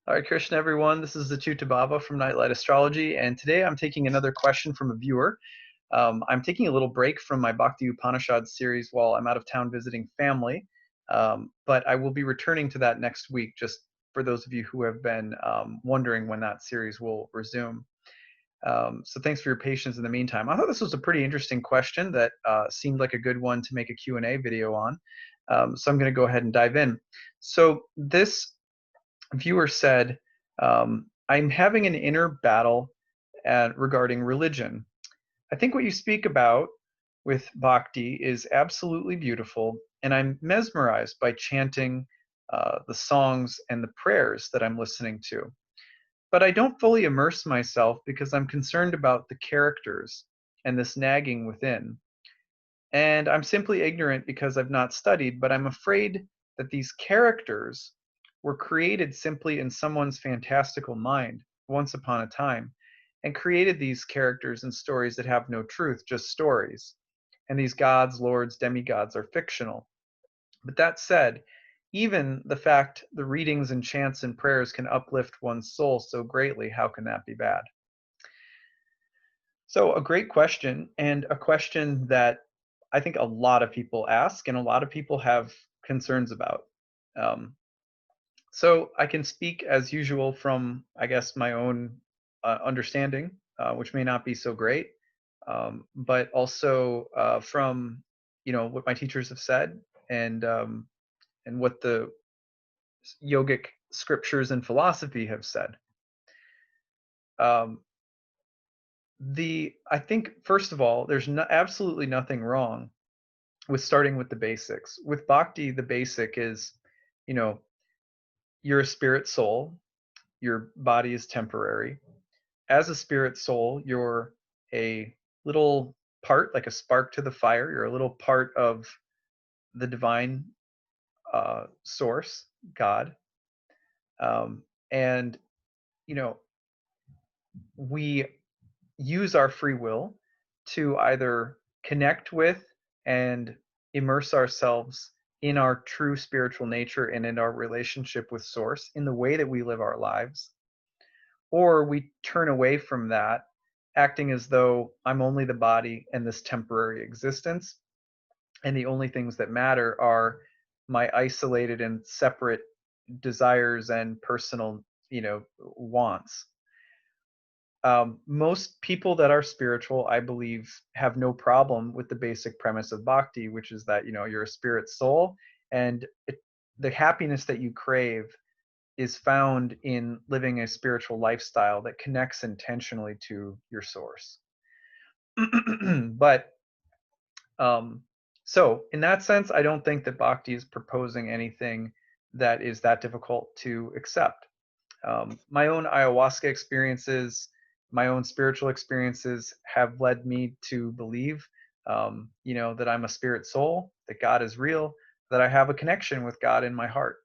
All right, Krishna, everyone. This is acyuta-bhava from Nightlight Astrology, and today I'm taking another question from a viewer. I'm taking a little break from my Bhakti Upanishad series while I'm out of town visiting family, but I will be returning to that next week, just for those of you who have been wondering when that series will resume. So thanks for your patience in the meantime. I thought this was a pretty interesting question that seemed like a good one to make a Q&A video on. So I'm going to go ahead and dive in. So this viewer said, I'm having an inner battle regarding religion. I think what you speak about with bhakti is absolutely beautiful, and I'm mesmerized by chanting the songs and the prayers that I'm listening to. But I don't fully immerse myself because I'm concerned about the characters and this nagging within. And I'm simply ignorant because I've not studied, but I'm afraid that these characters were created simply in someone's fantastical mind once upon a time, and created these characters and stories that have no truth, just stories. And these gods, lords, demigods are fictional. But that said, even the fact the readings and chants and prayers can uplift one's soul so greatly, how can that be bad? So, a great question, and a question that I think a lot of people ask and a lot of people have concerns about. Um, so, I can speak as usual from, I guess, my own understanding, which may not be so great, but also from what my teachers have said and what the yogic scriptures and philosophy have said. Um, the I think first of all, there's absolutely nothing wrong with starting with the basics. With bhakti, the basic is, you know, you're a spirit soul, your body is temporary. As a spirit soul, you're a little part, like a spark to the fire. You're a little part of the divine source, God. Um, and, you know, we use our free will to either connect with and immerse ourselves in our true spiritual nature and in our relationship with source in the way that we live our lives, or we turn away from that, acting as though I'm only the body and this temporary existence, and the only things that matter are my isolated and separate desires and personal wants. Most people that are spiritual, I believe, have no problem with the basic premise of bhakti, which is that you're a spirit soul, and the happiness that you crave is found in living a spiritual lifestyle that connects intentionally to your source. But um, so, in that sense, I don't think that bhakti is proposing anything that is that difficult to accept. My own ayahuasca experiences, my own spiritual experiences have led me to believe, that I'm a spirit soul, that God is real, that I have a connection with God in my heart.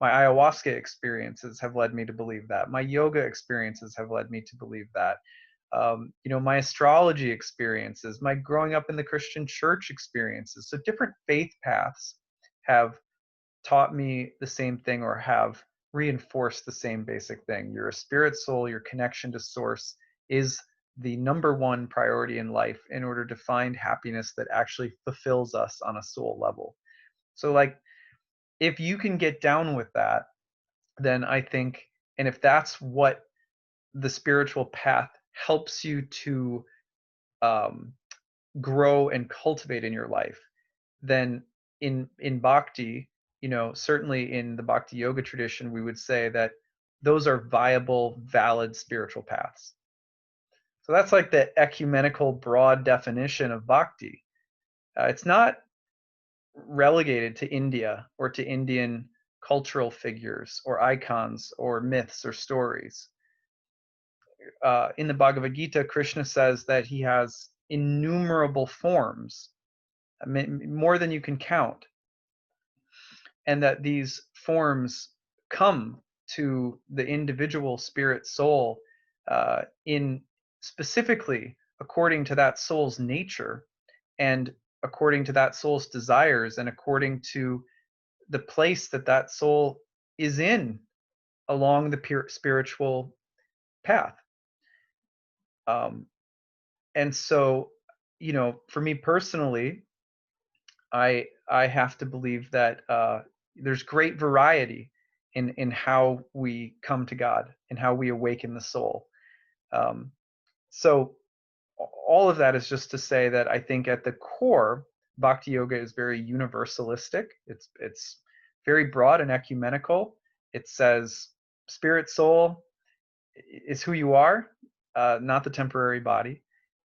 My ayahuasca experiences have led me to believe that. My yoga experiences have led me to believe that. My astrology experiences, my growing up in the Christian church experiences. So different faith paths have taught me the same thing or have reinforced the same basic thing. You're a spirit soul, your connection to source is the number one priority in life in order to find happiness that actually fulfills us on a soul level. So, like, if you can get down with that, then I think, and if that's what the spiritual path helps you to um, grow and cultivate in your life, then in bhakti, certainly in the bhakti yoga tradition, we would say that those are viable, valid spiritual paths. So that's like the ecumenical broad definition of bhakti. It's not relegated to India or to Indian cultural figures or icons or myths or stories. In the Bhagavad Gita, Krishna says that he has innumerable forms, more than you can count, and that these forms come to the individual spirit soul in specifically according to that soul's nature and according to that soul's desires and according to the place that that soul is in along the pure spiritual path. Um, and so, for me personally, I have to believe that there's great variety in how we come to God and how we awaken the soul. Um, so all of that is just to say that I think at the core, Bhakti Yoga is very universalistic. It's very broad and ecumenical. It says spirit soul is who you are, not the temporary body.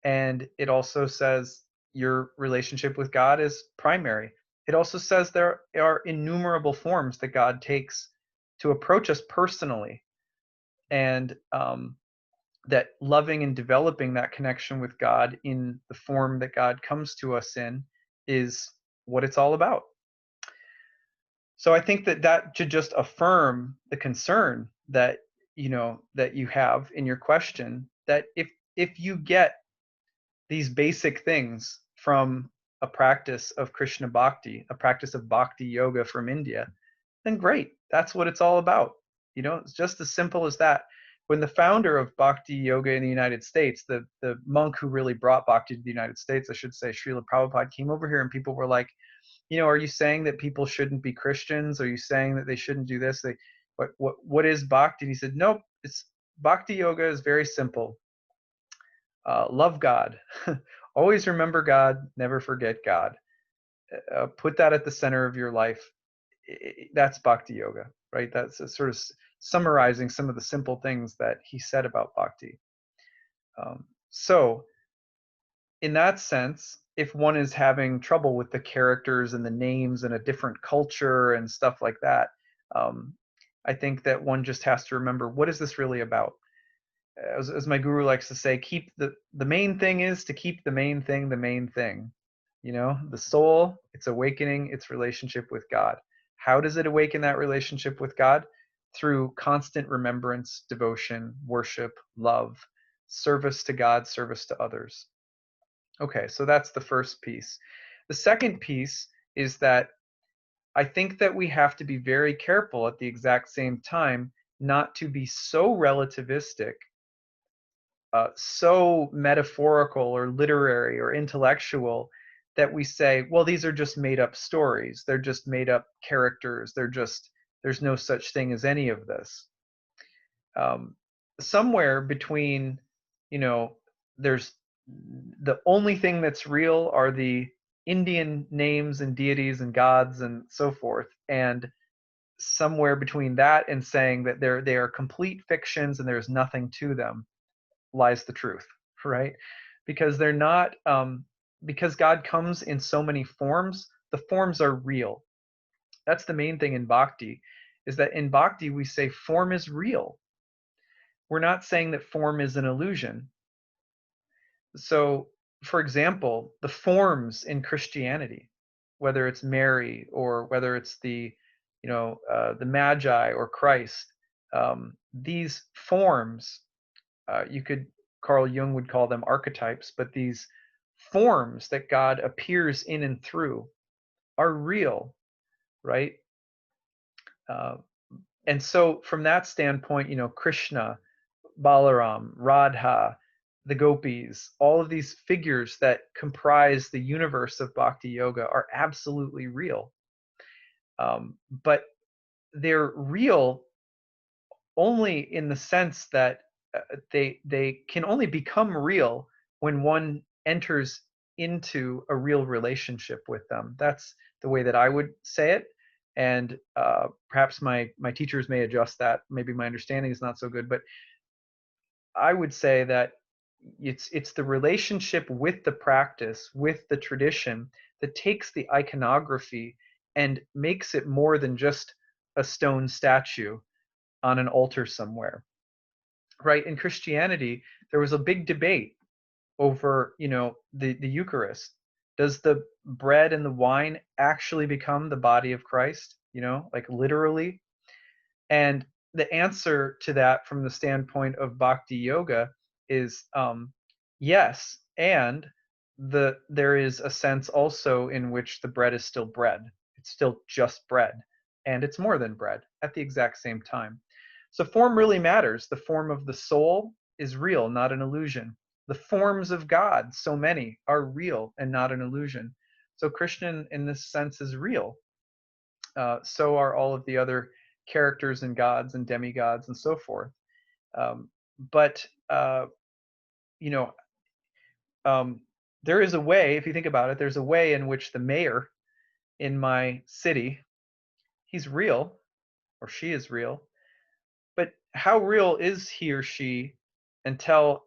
And it also says your relationship with God is primary. It also says there are innumerable forms that God takes to approach us personally, and that loving and developing that connection with God in the form that God comes to us in is what it's all about. So I think that should just affirm the concern that that you have in your question, that if you get these basic things from a practice of Krishna Bhakti, a practice of Bhakti Yoga from India, then great. That's what it's all about. It's just as simple as that. When the founder of Bhakti Yoga in the United States, the monk who really brought Bhakti to the United States, I should say, Srila Prabhupada, came over here and people were like, are you saying that people shouldn't be Christians? Are you saying that they shouldn't do this? What is Bhakti? And he said, nope, it's Bhakti Yoga is very simple. Love God. Always remember God, never forget God. Put that at the center of your life. That's Bhakti Yoga, right? That's sort of summarizing some of the simple things that he said about Bhakti. So, in that sense, if one is having trouble with the characters and the names in a different culture and stuff like that, I think that one just has to remember, what is this really about? As my guru likes to say, keep the main thing is to keep the main thing the main thing. The soul, its awakening, its relationship with God. How does it awaken that relationship with God? Through constant remembrance, devotion, worship, love, service to God, service to others. Okay, so that's the first piece. The second piece is that I think that we have to be very careful at the exact same time not to be so relativistic, so metaphorical or literary or intellectual, that we say, well, these are just made up stories. They're just made up characters. There's no such thing as any of this. Somewhere between, there's the only thing that's real are the Indian names and deities and gods and so forth. And somewhere between that and saying that they are complete fictions and there's nothing to them lies the truth, right? Because they're not, because God comes in so many forms, the forms are real. That's the main thing in Bhakti, is that in Bhakti we say form is real. We're not saying that form is an illusion. So, for example, the forms in Christianity, whether it's Mary or whether it's the Magi or Christ, these forms, Carl Jung would call them archetypes, but these forms that God appears in and through are real, right? Uh, and so, from that standpoint, Krishna, Balaram, Radha, the gopis, all of these figures that comprise the universe of Bhakti Yoga are absolutely real. But they're real only in the sense that they can only become real when one enters into a real relationship with them. That's the way that I would say it. And perhaps my teachers may adjust that. Maybe my understanding is not so good, but I would say that it's the relationship with the practice, with the tradition, that takes the iconography and makes it more than just a stone statue on an altar somewhere. Right? In Christianity, there was a big debate over, the Eucharist. Does the bread and the wine actually become the body of Christ? Like literally? And the answer to that from the standpoint of Bhakti Yoga is yes, and there is a sense also in which the bread is still bread. It's still just bread, and it's more than bread at the exact same time. So form really matters. The form of the soul is real, not an illusion. The forms of God, so many, are real and not an illusion. So Krishna, in this sense, is real. So are all of the other characters and gods and demigods and so forth. Um, but you know, um, there is a way. If you think about it, there's a way in which the mayor in my city, he's real, or she is real. But how real is he or she until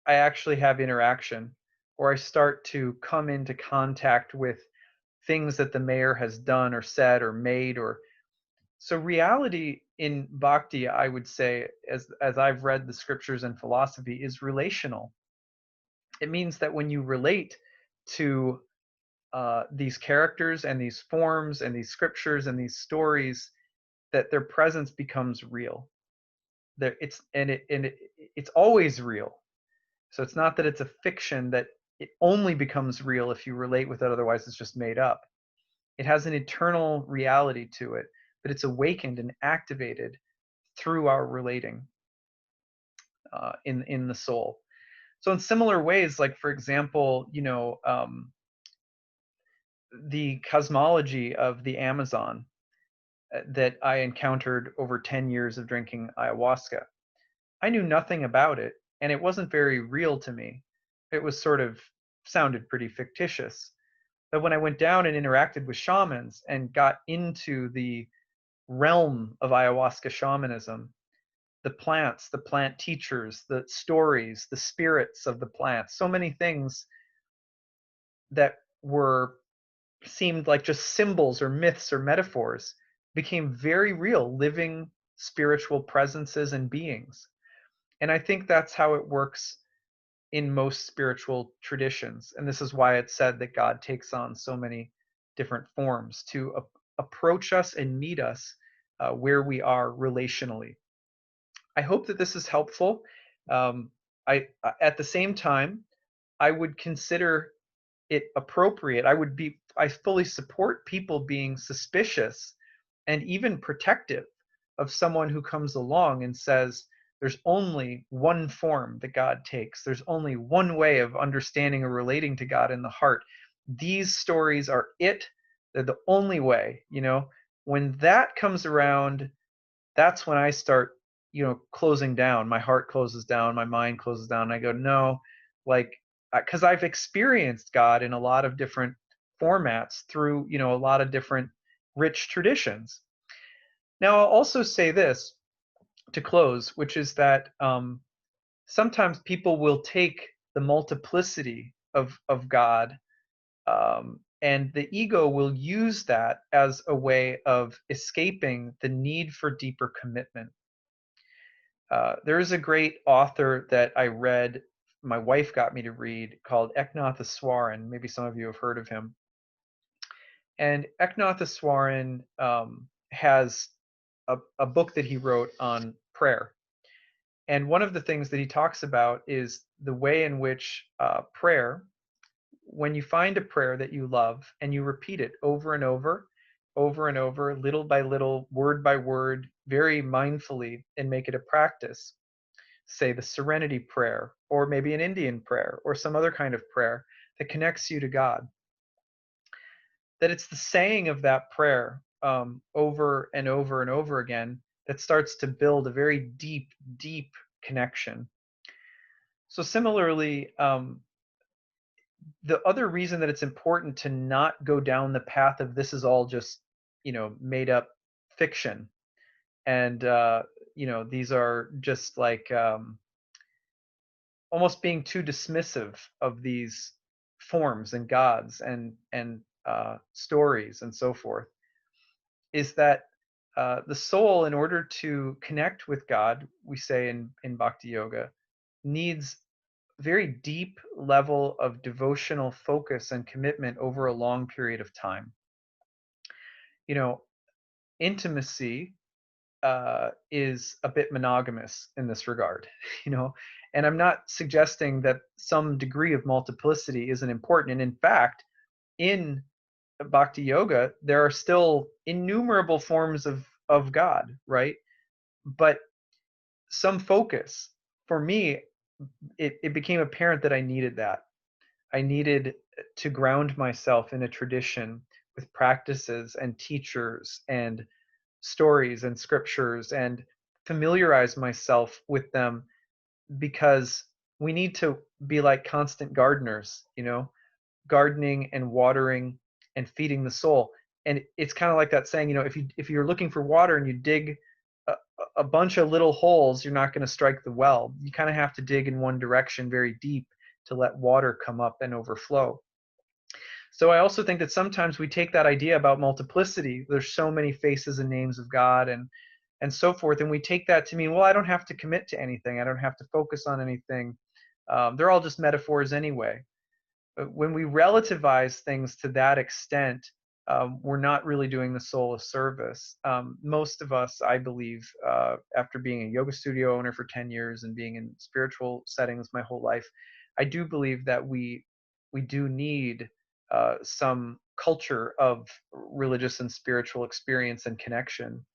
I actually have interaction, or I start to come into contact with things that the mayor has done or said or made? Or so reality in bhakti, I would say, as I've read the scriptures and philosophy, is relational. It means that when you relate to these characters and these forms and these scriptures and these stories, that their presence becomes real. There, it's always real. So it's not that it's a fiction that it only becomes real if you relate with it, otherwise it's just made up. It has an eternal reality to it, but it's awakened and activated through our relating in the soul. So in similar ways, like for example, the cosmology of the Amazon that I encountered over 10 years of drinking ayahuasca. I knew nothing about it, and it wasn't very real to me. It was sort of sounded pretty fictitious. But when I went down and interacted with shamans and got into the realm of ayahuasca shamanism, the plants, the plant teachers, the stories, the spirits of the plants, so many things that were seemed like just symbols or myths or metaphors became very real, living spiritual presences and beings. And I think that's how it works in most spiritual traditions. And this is why it's said that God takes on so many different forms to approach us and meet us where we are relationally. I hope that this is helpful. Um, at the same time, I would consider it appropriate. I fully support people being suspicious and even protective of someone who comes along and says, there's only one form that God takes. There's only one way of understanding or relating to God in the heart. These stories are it. They're the only way, When that comes around, that's when I start, closing down. My heart closes down, my mind closes down. And I go, no, like, because I've experienced God in a lot of different formats through, a lot of different rich traditions. Now, I'll also say this to close, which is that sometimes people will take the multiplicity of God, and the ego will use that as a way of escaping the need for deeper commitment. There is a great author that I read, my wife got me to read, called Eknathaswaran. Maybe some of you have heard of him. And Eknathaswaran has a book that he wrote on prayer. And one of the things that he talks about is the way in which prayer, when you find a prayer that you love and you repeat it over and over, over and over, little by little, word by word, very mindfully, and make it a practice, say the Serenity Prayer, or maybe an Indian prayer, or some other kind of prayer that connects you to God, that it's the saying of that prayer over and over and over again that starts to build a very deep, deep connection. So similarly, the other reason that it's important to not go down the path of this is all just, made up fiction, and these are just like almost being too dismissive of these forms and gods and stories and so forth, is that the soul, in order to connect with God, we say in Bhakti Yoga, needs very deep level of devotional focus and commitment over a long period of time. Intimacy is a bit monogamous in this regard, and I'm not suggesting that some degree of multiplicity isn't important. And in fact, in Bhakti Yoga, there are still innumerable forms of God, right? But some focus. For me, it became apparent that I needed that. I needed to ground myself in a tradition with practices and teachers and stories and scriptures and familiarize myself with them, because we need to be like constant gardeners, gardening and watering and feeding the soul. And it's kind of like that saying, if you're looking for water and you dig a, a bunch of little holes, you're not going to strike the well. You kind of have to dig in one direction very deep to let water come up and overflow. So I also think that sometimes we take that idea about multiplicity. There's so many faces and names of God and so forth, and we take that to mean, well, I don't have to commit to anything. I don't have to focus on anything. They're all just metaphors anyway. But when we relativize things to that extent, we're not really doing the soul a service. Most of us, I believe, after being a yoga studio owner for 10 years and being in spiritual settings my whole life, I do believe that we do need some culture of religious and spiritual experience and connection.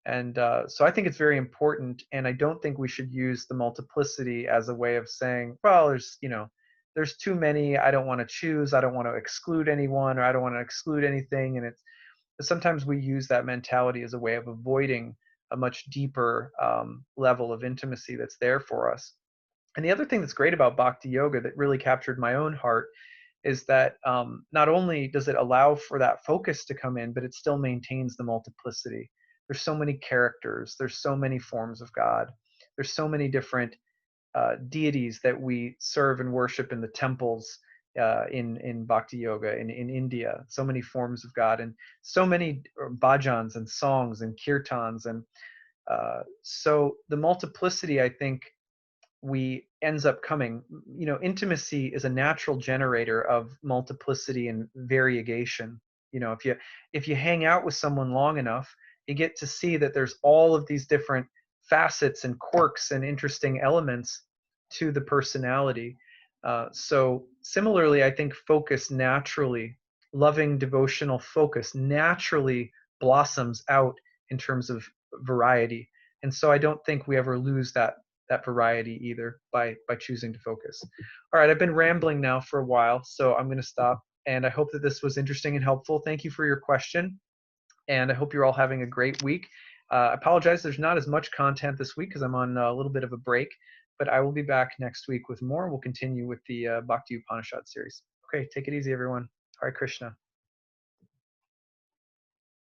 And so I think it's very important, and I don't think we should use the multiplicity as a way of saying, well, there's too many. I don't want to choose. I don't want to exclude anyone, or I don't want to exclude anything. And it's sometimes we use that mentality as a way of avoiding a much deeper level of intimacy that's there for us. And the other thing that's great about Bhakti Yoga that really captured my own heart is that not only does it allow for that focus to come in, but it still maintains the multiplicity. There's so many characters, there's so many forms of God, there's so many different deities that we serve and worship in the temples in Bhakti Yoga in India. So many forms of God and so many bhajans and songs and kirtans, and so the multiplicity, I think, we ends up coming, intimacy is a natural generator of multiplicity and variegation. If you hang out with someone long enough, you get to see that there's all of these different facets and quirks and interesting elements to the personality. So similarly, I think focus naturally, loving devotional focus naturally blossoms out in terms of variety. And so I don't think we ever lose that variety either by choosing to focus. All right, I've been rambling now for a while, so I'm going to stop. And I hope that this was interesting and helpful. Thank you for your question, and I hope you're all having a great week. I apologize, there's not as much content this week because I'm on a little bit of a break, but I will be back next week with more. We'll continue with the Bhakti Upanishad series. Okay, take it easy, everyone. Hare Krishna.